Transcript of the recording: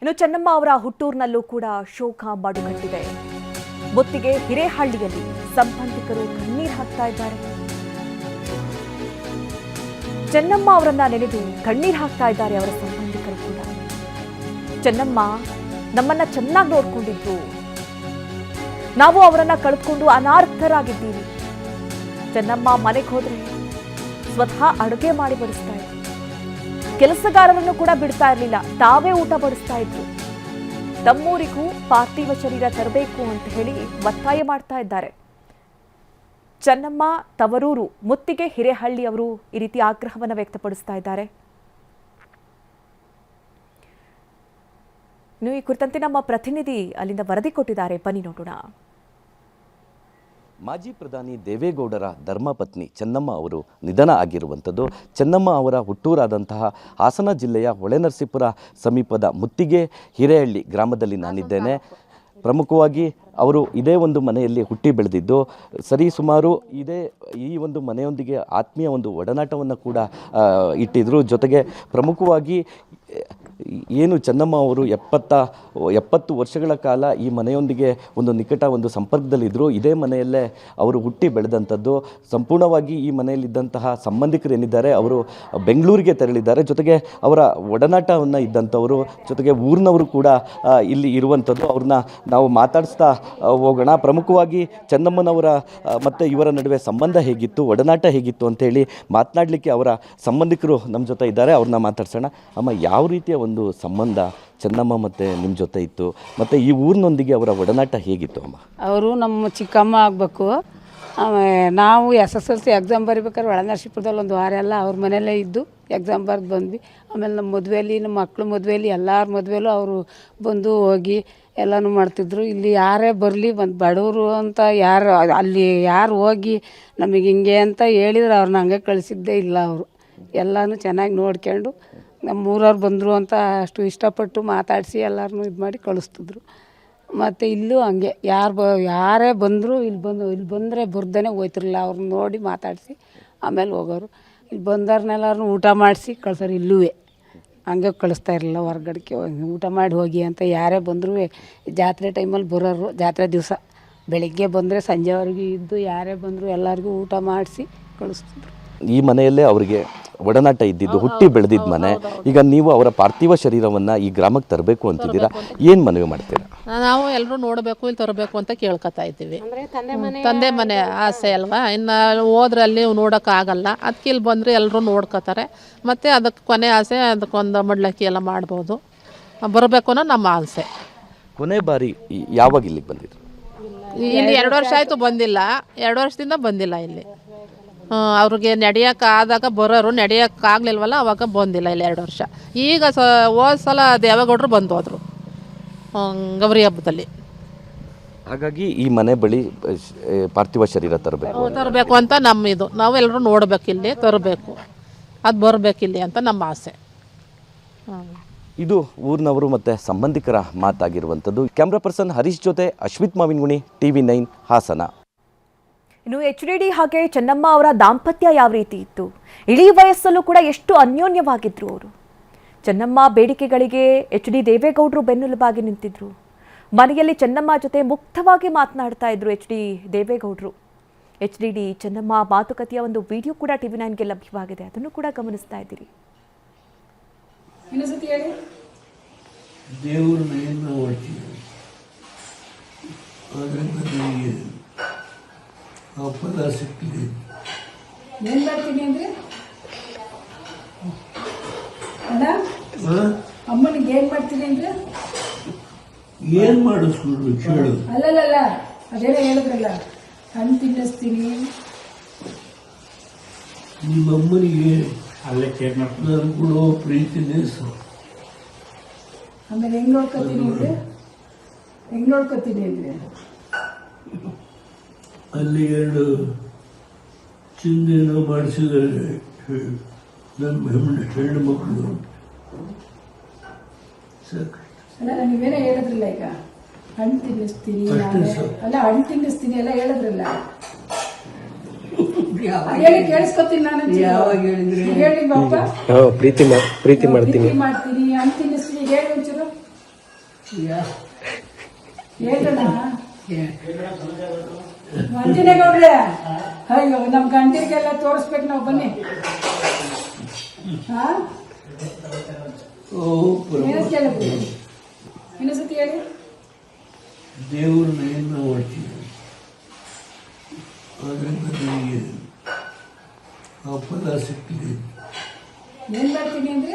ಇನ್ನು ಚೆನ್ನಮ್ಮ ಅವರ ಹುಟ್ಟೂರಿನಲ್ಲೂ ಕೂಡ ಶೋಕ ಬಾಡುಗಟ್ಟಿದೆ. ಮುತ್ತಿಗೆ ಹಿರೇಹಳ್ಳಿಯಲ್ಲಿ ಸಂಬಂಧಿಕರು ಕಣ್ಣೀರು ಹಾಕ್ತಾ ಇದ್ದಾರೆ. ಚೆನ್ನಮ್ಮ ಅವರನ್ನ ನೆನೆದು ಕಣ್ಣೀರು ಹಾಕ್ತಾ ಇದ್ದಾರೆ ಅವರ ಸಂಬಂಧಿಕರು ಕೂಡ. ಚೆನ್ನಮ್ಮ ನಮ್ಮನ್ನ ಚೆನ್ನಾಗಿ ನೋಡ್ಕೊಂಡಿದ್ರು, ನಾವು ಅವರನ್ನ ಕಳೆದುಕೊಂಡು ಅನಾರ್ಥರಾಗಿದ್ದೀವಿ. ಚೆನ್ನಮ್ಮ ಮನೆಗೆ ಹೋದ್ರೆ ಸ್ವತಃ ಅಡುಗೆ ಮಾಡಿ ಬಡಿಸ್ತಾ ಇದ್ರು, ಕೆಲಸಗಾರರನ್ನು ಕೂಡ ಬಿಡ್ತಾ ಇರಲಿಲ್ಲ, ತಾವೇ ಊಟ ಬಡಿಸ್ತಾ ಇದ್ರು. ತಮ್ಮೂರಿಗೂ ಪಾರ್ಥಿವ ಶರೀರ ತರಬೇಕು ಅಂತ ಹೇಳಿ ಒತ್ತಾಯ ಮಾಡ್ತಾ ಇದ್ದಾರೆ. ಚೆನ್ನಮ್ಮ ತವರೂರು ಮುತ್ತಿಗೆ ಹಿರೇಹಳ್ಳಿ ಅವರು ಈ ರೀತಿ ಆಗ್ರಹವನ್ನು ವ್ಯಕ್ತಪಡಿಸ್ತಾ ಇದ್ದಾರೆ. ಇನ್ನು ಈ ಕುರಿತಂತೆ ನಮ್ಮ ಪ್ರತಿನಿಧಿ ಅಲ್ಲಿಂದ ವರದಿ ಕೊಟ್ಟಿದ್ದಾರೆ, ಬನ್ನಿ ನೋಡೋಣ. ಮಾಜಿ ಪ್ರಧಾನಿ ದೇವೇಗೌಡರ ಧರ್ಮಪತ್ನಿ ಚೆನ್ನಮ್ಮ ಅವರು ನಿಧನ ಆಗಿರುವಂಥದ್ದು. ಚೆನ್ನಮ್ಮ ಅವರ ಹುಟ್ಟೂರಾದಂತಹ ಹಾಸನ ಜಿಲ್ಲೆಯ ಹೊಳೆನರಸೀಪುರ ಸಮೀಪದ ಮುತ್ತಿಗೆ ಹಿರೇಹಳ್ಳಿ ಗ್ರಾಮದಲ್ಲಿ ನಾನಿದ್ದೇನೆ. ಪ್ರಮುಖವಾಗಿ ಅವರು ಇದೇ ಒಂದು ಮನೆಯಲ್ಲಿ ಹುಟ್ಟಿ ಬೆಳೆದಿದ್ದು, ಸರಿಸುಮಾರು ಈ ಒಂದು ಮನೆಯೊಂದಿಗೆ ಆತ್ಮೀಯ ಒಂದು ಒಡನಾಟವನ್ನು ಕೂಡ ಇಟ್ಟಿದ್ರು. ಜೊತೆಗೆ ಪ್ರಮುಖವಾಗಿ ಏನು ಚೆನ್ನಮ್ಮ ಅವರು 70 ವರ್ಷಗಳ ಕಾಲ ಈ ಮನೆಯೊಂದಿಗೆ ಒಂದು ನಿಕಟ ಒಂದು ಸಂಪರ್ಕದಲ್ಲಿದ್ದರು. ಇದೇ ಮನೆಯಲ್ಲೇ ಅವರು ಹುಟ್ಟಿ ಬೆಳೆದಂಥದ್ದು. ಸಂಪೂರ್ಣವಾಗಿ ಈ ಮನೆಯಲ್ಲಿದ್ದಂತಹ ಸಂಬಂಧಿಕರು ಏನಿದ್ದಾರೆ ಅವರು ಬೆಂಗಳೂರಿಗೆ ತೆರಳಿದ್ದಾರೆ. ಜೊತೆಗೆ ಅವರ ಒಡನಾಟವನ್ನು ಇದ್ದಂಥವರು, ಜೊತೆಗೆ ಊರಿನವರು ಕೂಡ ಇಲ್ಲಿ ಇರುವಂಥದ್ದು. ಅವ್ರನ್ನ ನಾವು ಮಾತಾಡಿಸ್ತಾ ಹೋಗೋಣ. ಪ್ರಮುಖವಾಗಿ ಚೆನ್ನಮ್ಮನವರ ಮತ್ತು ಇವರ ನಡುವೆ ಸಂಬಂಧ ಹೇಗಿತ್ತು, ಒಡನಾಟ ಹೇಗಿತ್ತು ಅಂತೇಳಿ ಮಾತನಾಡಲಿಕ್ಕೆ ಅವರ ಸಂಬಂಧಿಕರು ನಮ್ಮ ಜೊತೆ ಇದ್ದಾರೆ. ಅವ್ರನ್ನ ಮಾತಾಡ್ಸೋಣ. ಅಮ್ಮ, ಯಾವ ರೀತಿಯ ಒಂದು ಸಂಬಂಧ ಚೆನ್ನಮ್ಮ ಮತ್ತು ನಿಮ್ಮ ಜೊತೆ ಇತ್ತು, ಮತ್ತು ಈ ಊರಿನೊಂದಿಗೆ ಅವರ ಒಡನಾಟ ಹೇಗಿತ್ತು ಅಮ್ಮ? ಅವರು ನಮ್ಮ ಚಿಕ್ಕಮ್ಮ ಆಗಬೇಕು. ನಾವು SSLC ಎಕ್ಸಾಮ್ ಬರಿಬೇಕಾದ್ರೆ ಹೊಳೆನರಸೀಪುರದಲ್ಲಿ ಒಂದು ವಾರ ಎಲ್ಲ ಅವ್ರ ಮನೆಯಲ್ಲೇ ಇದ್ದು ಎಕ್ಸಾಮ್ ಬರೆದು ಬಂದ್ವಿ. ಆಮೇಲೆ ನಮ್ಮ ಮದುವೆಯಲ್ಲಿ, ನಮ್ಮ ಮಕ್ಕಳು ಮದುವೆಯಲ್ಲಿ, ಎಲ್ಲರ ಮದುವೆಯಲ್ಲೂ ಅವರು ಬಂದು ಹೋಗಿ ಎಲ್ಲನೂ ಮಾಡ್ತಿದ್ರು. ಇಲ್ಲಿ ಯಾರೇ ಬರಲಿ, ಒಂದು ಬಡವರು ಅಂತ ಅಲ್ಲಿ ಯಾರು ಹೋಗಿ ನಮಗೆ ಹಿಂಗೆ ಅಂತ ಹೇಳಿದ್ರೆ ಅವ್ರನ್ನ ಹಂಗೆ ಕಳಿಸಿದ್ದೇ ಇಲ್ಲ. ಅವರು ಎಲ್ಲನೂ ಚೆನ್ನಾಗಿ ನೋಡ್ಕೊಂಡು ನಮ್ಮೂರವ್ರು ಬಂದರು ಅಂತ ಅಷ್ಟು ಇಷ್ಟಪಟ್ಟು ಮಾತಾಡಿಸಿ ಎಲ್ಲರನ್ನೂ ಇದು ಮಾಡಿ ಕಳಿಸ್ತಿದ್ರು. ಮತ್ತು ಇಲ್ಲೂ ಹಂಗೆ ಯಾರೇ ಬಂದರೂ ಇಲ್ಲಿ ಬಂದರೆ ಬರ್ದೇ ಹೋಯ್ತಿರಲಿಲ್ಲ. ಅವ್ರನ್ನ ನೋಡಿ ಮಾತಾಡಿಸಿ ಆಮೇಲೆ ಹೋಗೋರು. ಇಲ್ಲಿ ಬಂದವ್ರನ್ನೆಲ್ಲರೂ ಊಟ ಮಾಡಿಸಿ ಕಳ್ಸೋರು. ಇಲ್ಲೂ ಹಂಗೆ ಕಳಿಸ್ತಾ ಇರಲಿಲ್ಲ ಹೊರ್ಗಡೆಗೆ ಊಟ ಮಾಡಿ ಹೋಗಿ ಅಂತ. ಯಾರೇ ಬಂದರೂ ಜಾತ್ರೆ ಟೈಮಲ್ಲಿ ಬರೋರು, ಜಾತ್ರೆ ದಿವಸ ಬೆಳಿಗ್ಗೆ ಬಂದರೆ ಸಂಜೆವರೆಗೂ ಇದ್ದು ಯಾರೇ ಬಂದರೂ ಎಲ್ಲರಿಗೂ ಊಟ ಮಾಡಿಸಿ ಕಳಿಸ್ತಿದ್ರು. ಈ ಮನೆಯಲ್ಲೇ ಅವರಿಗೆ ಒಡನಾಟ ಇದ್ದಿದ್ದು, ಹುಟ್ಟಿ ಬೆಳೆದಿದ್ದ ಮನೆ. ಈಗ ನೀವು ಅವರ ಪಾರ್ಥಿವ ಶರೀರವನ್ನು ಈ ಗ್ರಾಮಕ್ಕೆ ತರಬೇಕು ಅಂತಿದ್ದೀರಾ, ಏನು ಮನವಿ ಮಾಡ್ತೀರಾ? ನಾವು ಎಲ್ಲರೂ ನೋಡಬೇಕು, ಇಲ್ಲಿ ತರಬೇಕು ಅಂತ ಕೇಳ್ಕೊತಾ ಇದ್ದೀವಿ. ತಂದೆ ಮನೆ ಆಸೆ ಅಲ್ವಾ, ಇನ್ನು ಹೋದ್ರಲ್ಲಿ ನೋಡೋಕ್ಕಾಗಲ್ಲ. ಅದಕ್ಕೆ ಇಲ್ಲಿ ಬಂದರೆ ಎಲ್ಲರೂ ನೋಡ್ಕೋತಾರೆ. ಮತ್ತು ಅದಕ್ಕೆ ಕೊನೆ ಆಸೆ, ಅದಕ್ಕೊಂದು ಮಡ್ಲಕ್ಕಿ ಎಲ್ಲ ಮಾಡ್ಬೋದು, ಬರಬೇಕು ಅನ್ನೋ ನಮ್ಮ ಆಸೆ. ಕೊನೆ ಬಾರಿ ಯಾವಾಗ ಇಲ್ಲಿಗೆ ಬಂದಿದ್ರು? ಇಲ್ಲಿ 2 ವರ್ಷ ಆಯಿತು ಬಂದಿಲ್ಲ. 2 ವರ್ಷದಿಂದ ಬಂದಿಲ್ಲ ಇಲ್ಲಿ. ಅವ್ರಿಗೆ ನಡೆಯೋಕ್ಕಾದಾಗ ಬರೋರು, ನಡೆಯೋಕ್ಕಾಗಲಿಲ್ವಲ್ಲ ಅವಾಗ ಬಂದಿಲ್ಲ ಇಲ್ಲಿ 2 ವರ್ಷ. ಈಗ ಹೋದ ಸಲ ದೇವೇಗೌಡರು ಬಂದು ಹೋದರು ಗೌರಿ ಹಬ್ಬದಲ್ಲಿ. ಹಾಗಾಗಿ ಈ ಮನೆ ಬಳಿ ಪಾರ್ಥಿವ ಶರೀರ ತರಬೇಕು ಅಂತ ನಮ್ಮ ಇದು. ನಾವೆಲ್ಲರೂ ನೋಡಬೇಕು, ಇಲ್ಲಿ ತರಬೇಕು, ಅದು ಬರಬೇಕಿಲ್ಲಿ ಅಂತ ನಮ್ಮ ಆಸೆ. ಇದು ಊರಿನವರು ಮತ್ತು ಸಂಬಂಧಿಕರ ಮಾತಾಗಿರುವಂಥದ್ದು. ಕ್ಯಾಮ್ರಾ ಪರ್ಸನ್ ಹರೀಶ್ ಜೊತೆ ಅಶ್ವಿತ್ ಮಾವಿನಗುಣಿ, TV9 ಹಾಸನ. ಇನ್ನು HDD ಹಾಗೆ ಚೆನ್ನಮ್ಮ ಅವರ ದಾಂಪತ್ಯ ಯಾವ ರೀತಿ ಇತ್ತು, ಇಳಿ ವಯಸ್ಸಲ್ಲೂ ಕೂಡ ಎಷ್ಟು ಅನ್ಯೋನ್ಯವಾಗಿದ್ರು ಅವರು. ಚೆನ್ನಮ್ಮ ಬೇಡಿಕೆಗಳಿಗೆ HD ದೇವೇಗೌಡರು ಬೆನ್ನೆಲುಬಾಗಿ ನಿಂತಿದ್ರು. ಮನೆಯಲ್ಲಿ ಚೆನ್ನಮ್ಮ ಜೊತೆ ಮುಕ್ತವಾಗಿ ಮಾತನಾಡ್ತಾ ಇದ್ರು HD ದೇವೇಗೌಡರು. HDD ಚೆನ್ನಮ್ಮ ಮಾತುಕತೆಯ ಒಂದು ವಿಡಿಯೋ ಕೂಡ TV9ಗೆ ಲಭ್ಯವಾಗಿದೆ, ಅದನ್ನು ಕೂಡ ಗಮನಿಸ್ತಾ ಇದ್ದೀರಿ. ಪದ ಸಿಕ್ಕಿದೆ. ಏನು ಮಾಡ್ತೀನಿ ಅಂದರೆ ಅಣ್ಣ, ಅಮ್ಮನಿಗೆ ಏನು ಮಾಡ್ತೀನಿ ಅಂದರೆ ಏನು ಮಾಡಿಸ್ಬಿಡ್ಬೇಕು ಕೇಳು. ಅಲ್ಲಲ್ಲ, ಅದೇನೋ ಹೇಳಿದ್ರಲ್ಲ, ಹಣ್ಣು ತಿನ್ನಿಸ್ತೀನಿ. ನಿಮ್ಮಮ್ಮನಿಗೆ ನಾನು ಕೊಡೋ ಪ್ರೀತಿನೇ ಆಮೇಲೆ ಹೆಂಗೆ ನೋಡ್ಕೊತೀನಿ ಅಂದರೆ ಅಲ್ಲಿ 2 ಚಿಂದೇನೋ ಮಾಡಿಸಿದರೆ ನಮ್ಮ ಹೆಣ್ಣು ಮಕ್ಕಳು ಅಲ್ಲ, ನೀವೇನೋ ಹೇಳಿದ್ರಲ್ಲ, ಈಗ ಹಣ್ಣು ತಿನ್ನಿಸ್ತೀನಿ, ಅಲ್ಲ ಹಣ್ಣು ತಿನ್ನಿಸ್ತೀನಿ ಎಲ್ಲ ಹೇಳಿದ್ರಲ್ಲ, ಹೇಳಿ ಕೇಳಿಸ್ಕೊತೀನಿ ನಾನು. ಹೇಳಿ ಬಾಪ, ಪ್ರೀತಿ ಮಾಡ್ತೀನಿ ಹಣ್ಣು ತಿನ್ನಿಸ್ತೀನಿ ಹೇಳಿ ಒಂಚೂರು. ಹೇಳ್ರಣ್ಣ ಮಂಜಿನೇಗೌಡ್ರೆ, ಅಯ್ಯೋ ನಮ್ಮ ಗಂಡಿಗೆಲ್ಲ ತೋರಿಸ್ಬೇಕು ನಾವು, ಬನ್ನಿ. ಹಾ ಓ ಏನು ಕೇಳಿದ್ರಿ? ಇನ್ನೊಂದ್ಸತಿ ಹೇಳಿ. ದೇವ್ರನ್ನ ಏನು ಮಾಡ್ತೀವಿ, ಅದರಿಂದ ನನಗೆ ಆ ಫಲ ಸಿಕ್ಕಿದೆ. ಏನ್ ಮಾಡ್ತೀನಿ ಅಂದ್ರೆ